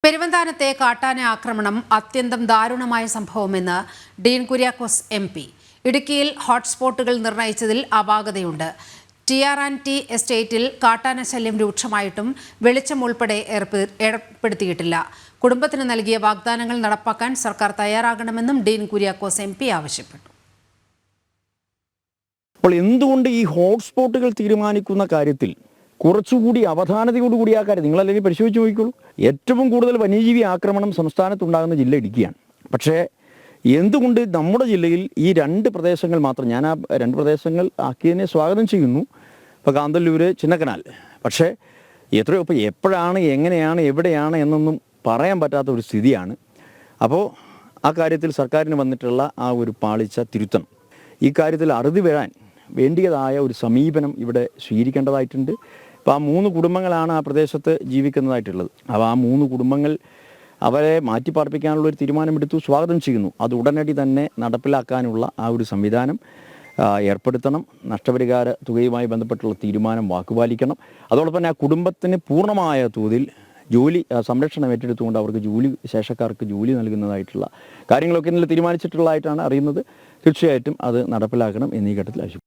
പെരുവന്താനത്തെ കാട്ടാന ആക്രമണം അത്യന്തം ദാരുണമായ സംഭവമെന്ന് ഡീൻ കുര്യാക്കോസ് MP. ഇടുക്കിയിൽ ഹോട്ട്സ്പോട്ടുകൾ നിർണയിച്ചതിൽ അപാകതയുണ്ട്. TR&T എസ്റ്റേറ്റിൽ കാട്ടാന ശല്യം രൂക്ഷമായിട്ടും വെളിച്ചം ഉൾപ്പെടെ ഏർപ്പെടുത്തിയിട്ടില്ല. കുടുംബത്തിന് നൽകിയ വാഗ്ദാനങ്ങൾ നടപ്പാക്കാൻ സർക്കാർ തയ്യാറാകണമെന്നും ഡീൻ കുര്യാക്കോസ് MP ആവശ്യപ്പെട്ടു. അപ്പോൾ എന്തുകൊണ്ട് ഈ ഹോട്ട്സ്പോട്ടുകൾ തീരുമാനിക്കുന്ന കാര്യത്തിൽ കുറച്ചുകൂടി അവധാനതയോടുകൂടി ആ കാര്യം നിങ്ങളല്ലെങ്കിൽ പരിശോധിച്ച് നോക്കിക്കോളൂ. ഏറ്റവും കൂടുതൽ വന്യജീവി ആക്രമണം സംസ്ഥാനത്തുണ്ടാകുന്ന ജില്ല ഇടുക്കിയാണ്. പക്ഷേ എന്തുകൊണ്ട് നമ്മുടെ ജില്ലയിൽ ഈ രണ്ട് പ്രദേശങ്ങൾ മാത്രം, ഞാൻ ആ രണ്ട് പ്രദേശങ്ങൾ ആക്കിയതിനെ സ്വാഗതം ചെയ്യുന്നു, ഇപ്പോൾ കാന്തല്ലൂർ, ചിന്നക്കനാൽ. പക്ഷേ ഇപ്പോൾ എപ്പോഴാണ്, എങ്ങനെയാണ്, എവിടെയാണ് എന്നൊന്നും പറയാൻ പറ്റാത്ത ഒരു സ്ഥിതിയാണ്. അപ്പോൾ ആ കാര്യത്തിൽ സർക്കാരിന് വന്നിട്ടുള്ള ആ ഒരു പാളിച്ച തിരുത്തണം. ഈ കാര്യത്തിൽ അറുതി വരാൻ വേണ്ടിയതായ ഒരു സമീപനം ഇവിടെ സ്വീകരിക്കേണ്ടതായിട്ടുണ്ട്. അപ്പോൾ ആ 3 കുടുംബങ്ങളാണ് ആ പ്രദേശത്ത് ജീവിക്കുന്നതായിട്ടുള്ളത്. അപ്പോൾ ആ 3 കുടുംബങ്ങൾ അവരെ മാറ്റിപ്പാർപ്പിക്കാനുള്ള ഒരു തീരുമാനമെടുത്തു, സ്വാഗതം ചെയ്യുന്നു. അത് ഉടനടി തന്നെ നടപ്പിലാക്കാനുള്ള ആ ഒരു സംവിധാനം ഏർപ്പെടുത്തണം. നഷ്ടപരിഹാര തുകയുമായി ബന്ധപ്പെട്ടുള്ള തീരുമാനം വാക്കുപാലിക്കണം. അതോടൊപ്പം തന്നെ ആ കുടുംബത്തിന് പൂർണ്ണമായ തോതിൽ ജോലി സംരക്ഷണം ഏറ്റെടുത്തുകൊണ്ട് അവർക്ക് ശേഷക്കാർക്ക് ജോലി നൽകുന്നതായിട്ടുള്ള കാര്യങ്ങളൊക്കെ ഇന്നലെ തീരുമാനിച്ചിട്ടുള്ളതായിട്ടാണ് അറിയുന്നത്. തീർച്ചയായിട്ടും അത് നടപ്പിലാക്കണം എന്നീ ഘട്ടത്തിൽ ആവശ്യം.